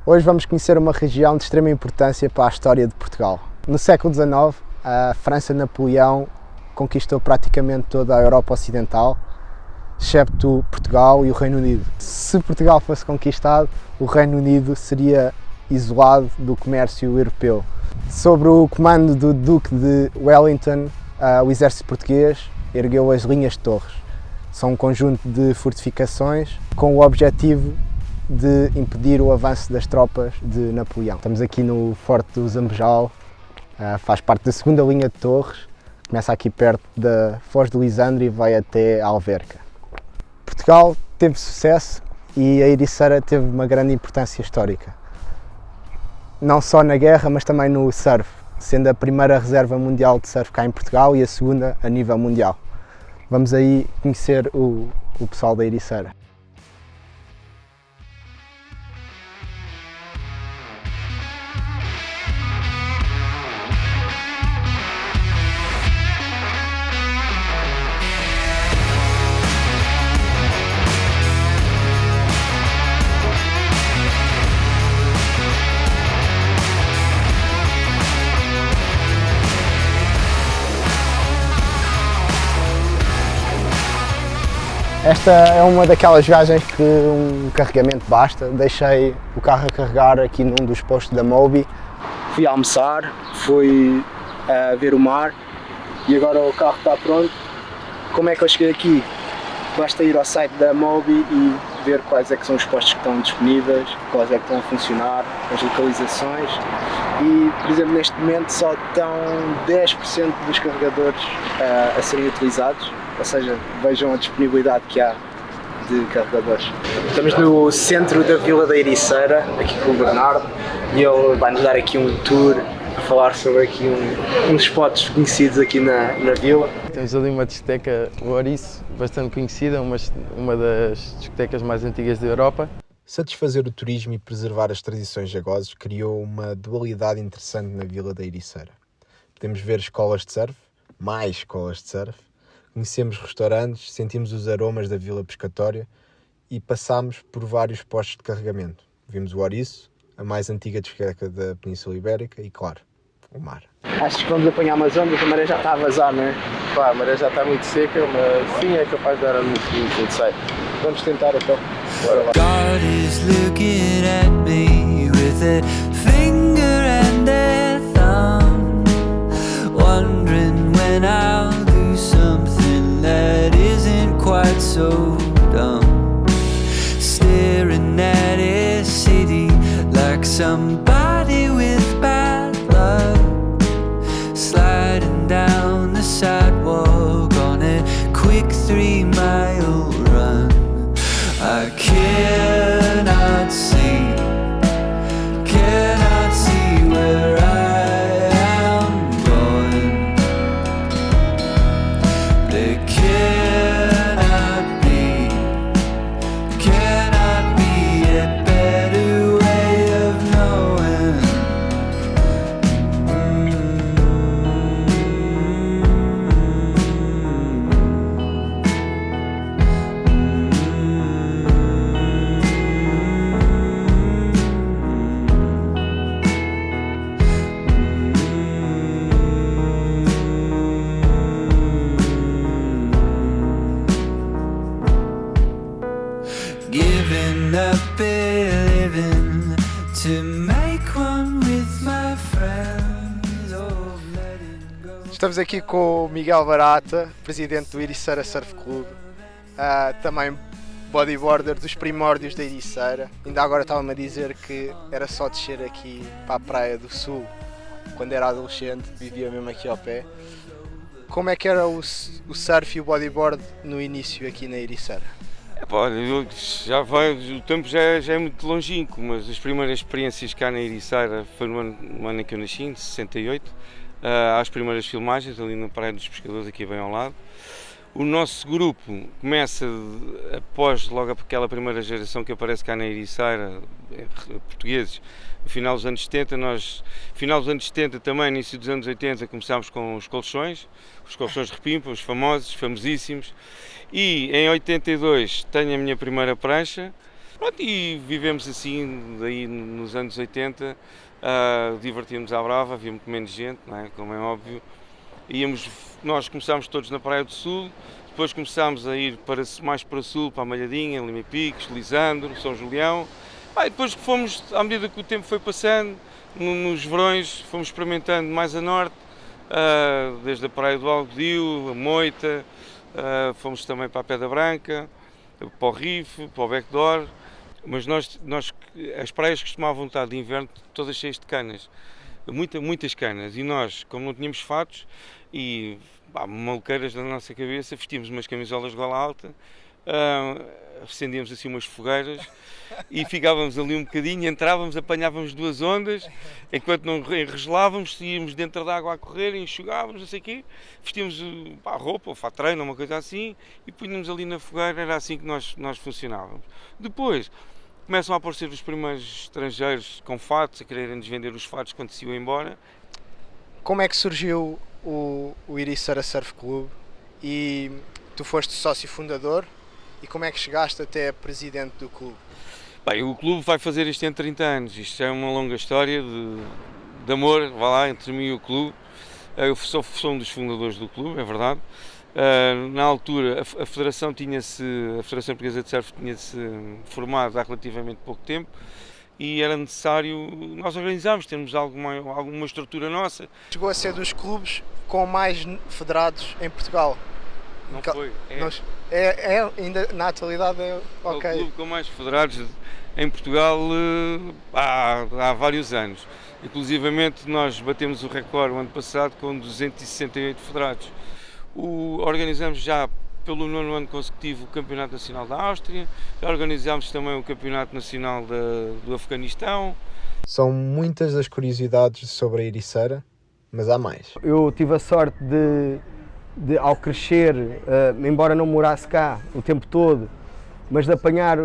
Hoje vamos conhecer uma região de extrema importância para a história de Portugal. No século XIX, a França de Napoleão conquistou praticamente toda a Europa Ocidental, excepto Portugal e o Reino Unido. Se Portugal fosse conquistado, o Reino Unido seria isolado do comércio europeu. Sob o comando do Duque de Wellington, o exército português ergueu as linhas de Torres. São um conjunto de fortificações com o objetivo de impedir o avanço das tropas de Napoleão. Estamos aqui no Forte do Zambejal, faz parte da segunda linha de Torres, começa aqui perto da Foz do Lisandro e vai até Alverca. Portugal teve sucesso e a Ericeira teve uma grande importância histórica, não só na guerra, mas também no surf, sendo a primeira reserva mundial de surf cá em Portugal e a segunda a nível mundial. Vamos aí conhecer o pessoal da Ericeira. Esta é uma daquelas viagens que um carregamento basta. Deixei o carro a carregar aqui num dos postos da Moby. Fui almoçar, fui ver o mar e agora o carro está pronto. Como é que eu cheguei aqui? Basta ir ao site da Moby e ver quais é que são os postos que estão disponíveis, quais é que estão a funcionar, as localizações. E, por exemplo, neste momento só estão 10% dos carregadores a serem utilizados. Ou seja, vejam a disponibilidade que há de carregadores. Estamos no centro da Vila da Ericeira, aqui com o Bernardo, e ele vai-nos dar aqui um tour a falar sobre aqui uns spots conhecidos aqui na vila. Temos ali uma discoteca, o Ouriço, bastante conhecida, uma das discotecas mais antigas da Europa. Satisfazer o turismo e preservar as tradições jagozes criou uma dualidade interessante na Vila da Ericeira. Podemos ver escolas de surf, mais escolas de surf, conhecemos restaurantes, sentimos os aromas da Vila Pescatória e passámos por vários postos de carregamento. Vimos o Ouriço, a mais antiga discoteca da Península Ibérica e, claro, o mar. Acho que vamos apanhar uma onda, a maré já está a vazar, não é? Pá, a maré já está muito seca, mas sim, é capaz de dar muito insight. Vamos tentar então. Bora lá. God is looking at me with a finger and a thumb, wondering when I'll do something that isn't quite so dumb. Staring at a city like somebody with bad luck, sliding down the sidewalk on a quick 3-mile run. I cannot see where I am going. There cannot be a better way of knowing. Giving up a living to make one with my friends, oh, letting go. Estamos aqui com o Miguel Barata, presidente do Ericeira Surf Club, também bodyboarder dos primórdios da Ericeira. Ainda agora estava-me a dizer que era só descer aqui para a Praia do Sul, quando era adolescente, vivia mesmo aqui ao pé. Como é que era o surf e o bodyboard no início aqui na Ericeira? Olha, o tempo já é muito longínquo, mas as primeiras experiências cá na Ericeira foi no ano em que eu nasci, em 68. Há as primeiras filmagens ali na Praia dos Pescadores, aqui bem ao lado. O nosso grupo começa após logo aquela primeira geração que aparece cá na Ericeira, portugueses, no final dos anos 70. Final dos anos 70 também, início dos anos 80, começámos com os colchões repimpa, os famosos, famosíssimos. E em 82 tenho a minha primeira prancha, Pronto, e vivemos assim, daí nos anos 80, divertíamos à brava, havia muito menos gente, não é? Como é óbvio. Nós começámos todos na Praia do Sul, depois começámos a ir mais para o sul, para a Malhadinha, Lima e Picos, Lisandro, São Julião. E depois fomos, à medida que o tempo foi passando, nos verões fomos experimentando mais a norte, desde a Praia do Algodil, a Moita, fomos também para a Pedra Branca, para o Rife, para o Bec d'Or, mas as praias costumavam estar de inverno todas cheias de canas, muitas canas, e nós, como não tínhamos fatos e maluqueiras na nossa cabeça, vestíamos umas camisolas de gola alta, acendíamos assim umas fogueiras e ficávamos ali um bocadinho, entrávamos, apanhávamos 2 ondas, enquanto não enregelávamos, íamos dentro da água a correr, enxugávamos, não sei o quê, vestíamos roupa, ou fato-treino, uma coisa assim, e punhamos ali na fogueira, era assim que nós funcionávamos. Depois, começam a aparecer os primeiros estrangeiros com fatos, a quererem-nos vender os fatos quando se iam embora. Como é que surgiu o Ericeira Surf Club e tu foste sócio fundador e como é que chegaste até presidente do clube? Bem, o clube vai fazer este ano 30 anos, isto é uma longa história de amor, vá lá, entre mim e o clube. Eu sou um dos fundadores do clube, é verdade. Na altura a Federação Portuguesa de Surf tinha-se formado há relativamente pouco tempo e era necessário nós organizarmos, termos alguma estrutura nossa. Chegou a ser dos clubes com mais federados em Portugal. Não foi? Ainda na atualidade é ok. É o clube com mais federados em Portugal há vários anos. Inclusivamente nós batemos o recorde o ano passado com 268 federados. Organizamos já pelo 9º ano consecutivo o Campeonato Nacional da Áustria, já organizámos também o Campeonato Nacional do Afeganistão. São muitas as curiosidades sobre a Ericeira, mas há mais. Eu tive a sorte de ao crescer, embora não morasse cá o tempo todo, mas de apanhar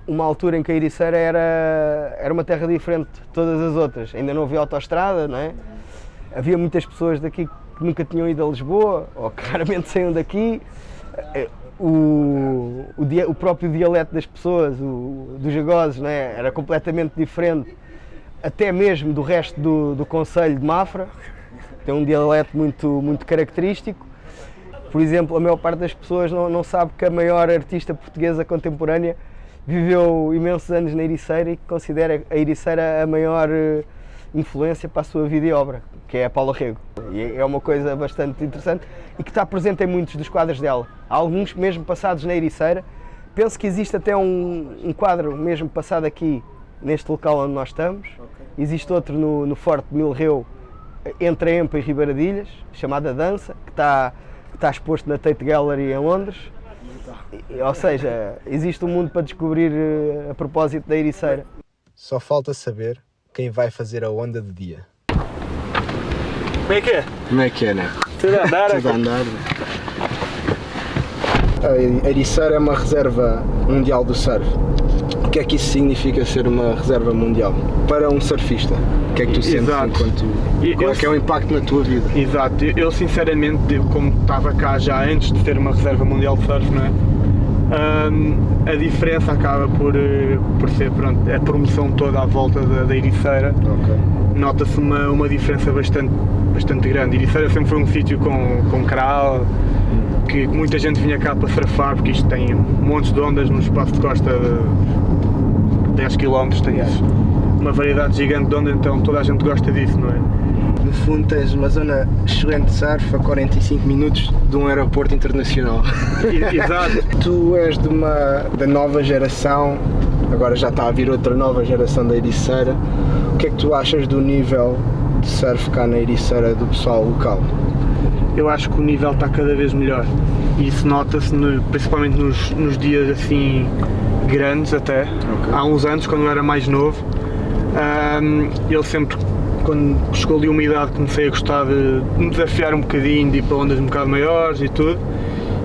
uma altura em que a Ericeira era uma terra diferente de todas as outras. Ainda não havia autoestrada, não é? Havia muitas pessoas daqui que nunca tinham ido a Lisboa, ou que raramente saíam daqui. O próprio dialeto das pessoas, dos jagozes, não é? Era completamente diferente, até mesmo do resto do concelho de Mafra. Tem um dialeto muito característico. Por exemplo, a maior parte das pessoas não sabe que a maior artista portuguesa contemporânea viveu imensos anos na Ericeira e que considera a Ericeira a maior influência para a sua vida e obra, que é a Paula Rego. E é uma coisa bastante interessante e que está presente em muitos dos quadros dela. Há alguns mesmo passados na Ericeira. Penso que existe até um quadro mesmo passado aqui, neste local onde nós estamos. Existe outro no Forte de Milreu, entre a Empa e Ribeiradilhas, chamada Dança, que está exposto na Tate Gallery em Londres. Ou seja, existe um mundo para descobrir a propósito da Ericeira. Só falta saber quem vai fazer a onda de dia. Como é que é? Como é que é, né? Tudo a andar? Tudo a andar. A Ericeira é uma reserva mundial do surf. O que é que isso significa ser uma reserva mundial? Para um surfista, o que é que tu sentes enquanto... Qual é que é o impacto na tua vida? Exato, eu sinceramente, como estava cá já antes de ter uma reserva mundial de surf, não é? A diferença acaba por ser, pronto, a promoção toda à volta da Ericeira. Okay. Nota-se uma diferença bastante grande. A Ericeira sempre foi um sítio com crawl, que muita gente vinha cá para surfar, porque isto tem montes de ondas no espaço de costa de 10 km, tem uma variedade gigante de ondas, então toda a gente gosta disso, não é? No fundo tens uma zona excelente de surf a 45 minutos de um aeroporto internacional. Exato. Tu és da nova geração, agora já está a vir outra nova geração da Ericeira. O que é que tu achas do nível de surf cá na Ericeira do pessoal local? Eu acho que o nível está cada vez melhor e isso nota-se principalmente nos dias assim grandes até. Okay. Há uns anos, quando eu era mais novo, eu sempre, quando chegou ali uma idade, comecei a gostar de me desafiar um bocadinho, de ir para ondas um bocado maiores e tudo,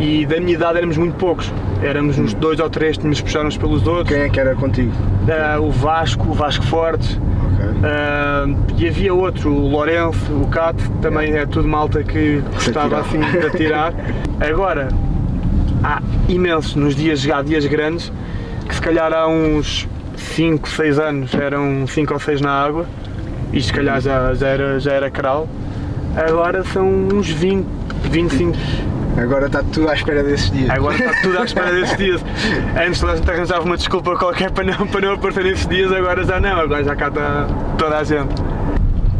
e da minha idade éramos muito poucos, éramos uns 2 ou 3, tínhamos de puxar uns pelos outros. Quem é que era contigo? O Vasco Fortes. E havia outro, o Lourenço, o Cat, também é tudo malta que gostava assim de atirar. Agora, há imensos, há dias grandes, que se calhar há uns 5, 6 anos eram 5 ou 6 na água e se calhar já era crawl. Agora são uns 20, 25. Agora está tudo à espera desses dias. Agora está tudo à espera desses dias. Antes toda a gente arranjava uma desculpa qualquer para não aparecer nesses dias, agora já não, agora já cá está toda a gente.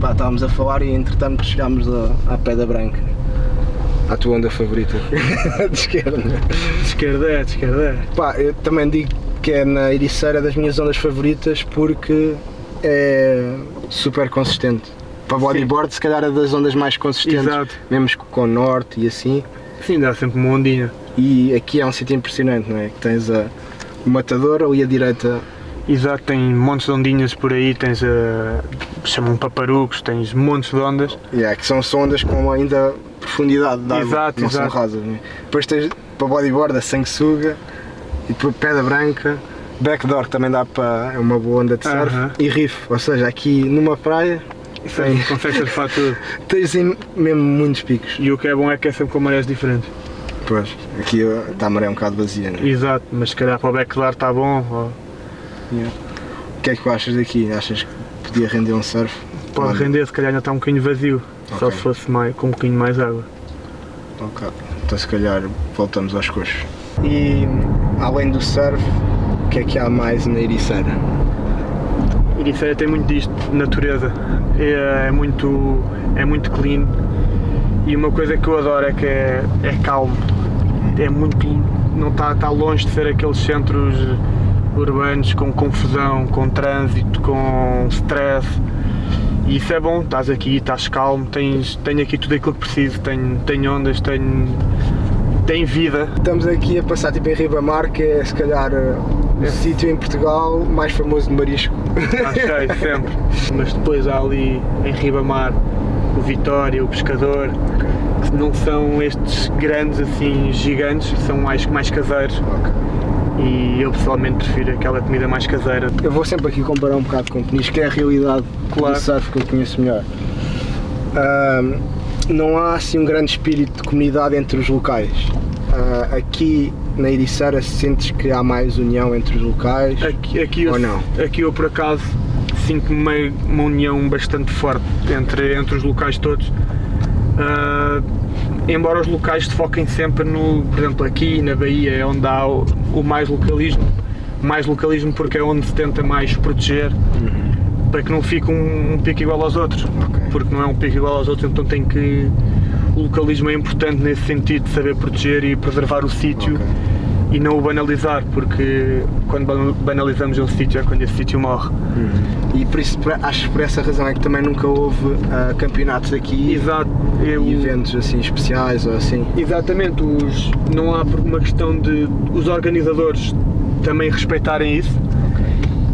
Pá, estávamos a falar e entretanto chegámos à Pedra Branca. À tua onda favorita? De esquerda. De esquerda é. Pá, eu também digo que é na Ericeira das minhas ondas favoritas porque é super consistente. Para bodyboard se calhar é das ondas mais consistentes. Exato. Mesmo com o norte e assim. Sim, dá sempre uma ondinha. E aqui é um sítio impressionante, não é? Que tens o matador ali à direita. Exato, tem montes de ondinhas por aí, tens chamam paparucos, tens montes de ondas. Que são ondas com ainda profundidade de água, Exato, não exato. são rasas. Não é? Depois tens para bodyboard a sanguessuga e depois Pedra Branca, backdoor que também dá para é uma boa onda de surf e riff, ou seja, aqui numa praia Consegues surfar tudo. tens mesmo muitos picos. E o que é bom é que é sempre com marés diferentes. Pois, aqui está a maré um bocado vazia, não é? Exato, mas se calhar para o backdoor está bom. Ou... O que é que tu achas daqui? Achas que podia render um surf? Pode render, se calhar ainda está um bocadinho vazio, só se fosse com um bocadinho mais água. Ok, então se calhar voltamos aos coxos. E além do surf, o que é que há mais na Ericeira? Ericeira tem muito disto, natureza, é muito clean e uma coisa que eu adoro é que é calmo, é muito, não está longe de ser aqueles centros urbanos com confusão, com trânsito, com stress. E isso é bom, estás aqui, estás calmo, tenho aqui tudo aquilo que preciso, tenho ondas, tem vida. Estamos aqui a passar tipo em Ribamar, que é se calhar o sítio em Portugal mais famoso de marisco. Está cheio, sempre. Mas depois há ali em Ribamar o Vitória, o Pescador, que não são estes grandes assim gigantes, são mais caseiros. E eu pessoalmente prefiro aquela comida mais caseira. Eu vou sempre aqui comparar um bocado com o Peniche, que é a realidade do surf que eu conheço melhor. Não há assim um grande espírito de comunidade entre os locais. Aqui na Ericeira sentes que há mais união entre os locais ou não? Aqui eu por acaso sinto uma união bastante forte entre os locais todos. Embora os locais se foquem sempre por exemplo aqui na Bahia é onde há o mais localismo porque é onde se tenta mais proteger para que não fique um pico igual aos outros, porque não é um pico igual aos outros, então o localismo é importante nesse sentido de saber proteger e preservar o sítio e não o banalizar, porque quando banalizamos um sítio é quando esse sítio morre. E por isso, acho que por essa razão é que também nunca houve campeonatos aqui. Exato. E eventos assim especiais ou assim. Exatamente, não há uma questão de os organizadores também respeitarem isso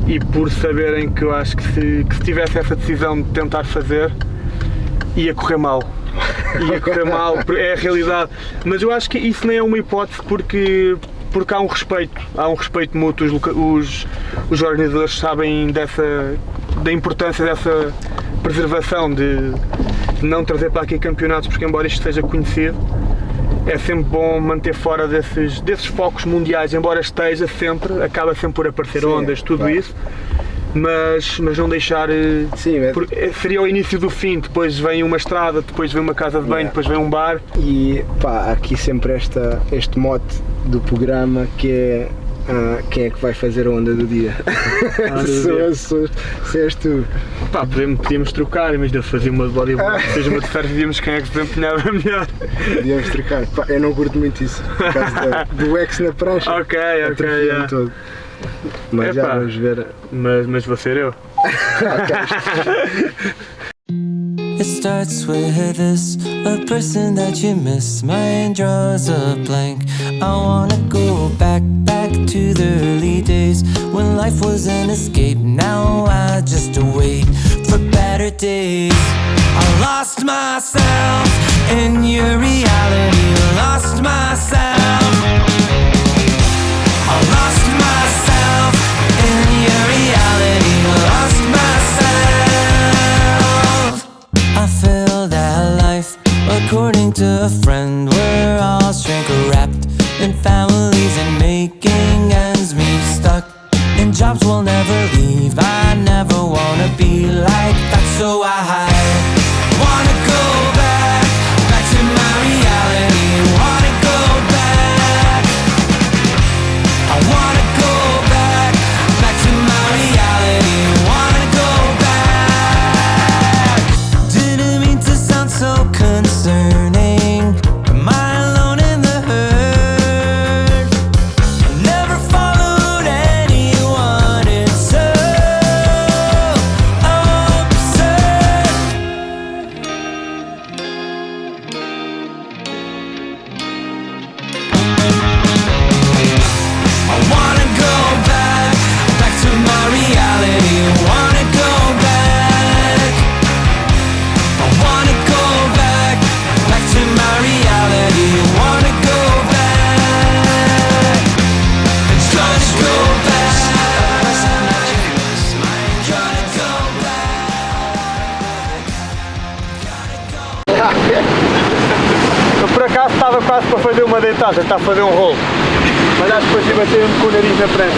e por saberem que eu acho que se tivesse essa decisão de tentar fazer ia correr mal. É a realidade, mas eu acho que isso nem é uma hipótese porque há um respeito mútuo, os organizadores sabem da importância dessa preservação, de não trazer para aqui campeonatos, porque embora isto seja conhecido, é sempre bom manter fora desses focos mundiais, embora esteja sempre, acaba sempre por aparecer ondas, tudo isso. Mas não deixar. Seria o início do fim, depois vem uma estrada, depois vem uma casa de banho, depois vem um bar. E pá, aqui sempre este mote do programa que é quem é que vai fazer a onda do dia? Se és tu. Pá, podíamos trocar, mas eu fazia uma de bodyboard, seja uma de surf, víamos quem é que se desempenhava melhor. Podíamos trocar. Pá, eu não curto muito isso, por causa do X na prancha. Ok. Todo. Mas já vamos ver. Mas vou ser eu. It starts with this, a person that you miss. Mine draws a blank. I wanna go back to the early days when life was an escape. Now I just wait for better days. I lost myself in your reality. Lost myself. I lost myself in your reality. Lost myself. I feel that life, according to a friend, we're all shrink wrapped in families and making ends meet, stuck quase para fazer uma deitada, está a fazer um rolo. Mas acho que depois vai ser com o nariz na frente.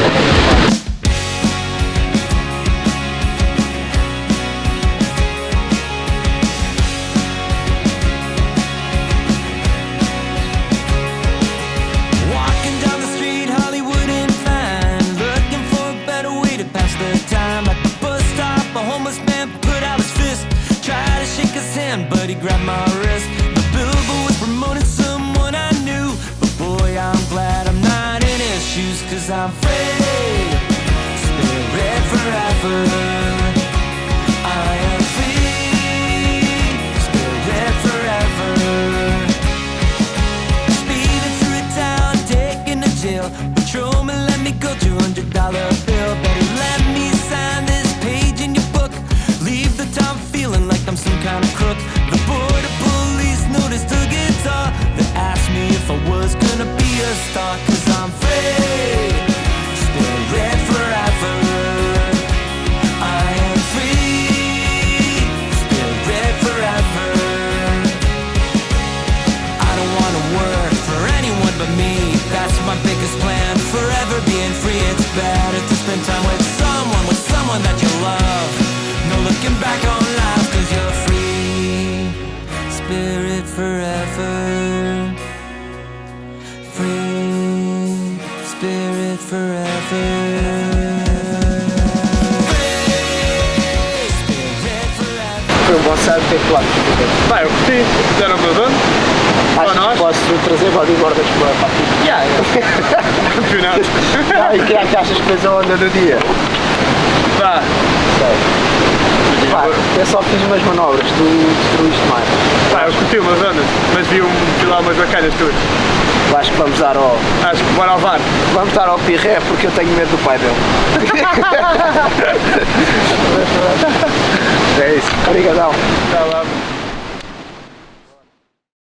Walking down the street, Hollywood and fine, looking for a better way to pass the time. At the bus stop, a homeless man put out his fist, tried to shake his hand, but he grabbed my wrist. The billboard was promoting someone I knew, but boy, I'm glad I'm not in his shoes, 'cause I'm free, spirit forever. I am free, spirit forever. Speeding through a town, taking a jail. Patrolman let me go, $200 bill. Better let me sign this page in your book. Leave the town feeling like I'm some kind of crook. The border police noticed a guitar. They asked me if I was gonna be a star. 'Cause I'm free, spirit forever. I am free, spirit forever. I don't wanna work for anyone but me. That's my biggest plan, forever being free. It's better to spend time with someone that you love. No looking back on life, 'cause you're free, spirit forever. Free, spirit forever. Free, spirit forever. Foi um bom sábado, o que é que lá me Pá, eu curti, deram o meu dono. Acho nós? que posso trazer bodyboardas para aqui. Campeonato. E quem é que achas que fez a onda do dia? Pá, Pá, eu só fiz umas manobras, tu destruíste mais. pá, eu curti uma zona, mas vi lá umas bacanas tudo. Acho que vamos dar ao. Acho que bora ao VAR. Vamos dar ao Pirré porque eu tenho medo do pai dele. É isso. Obrigadão. Tá lá.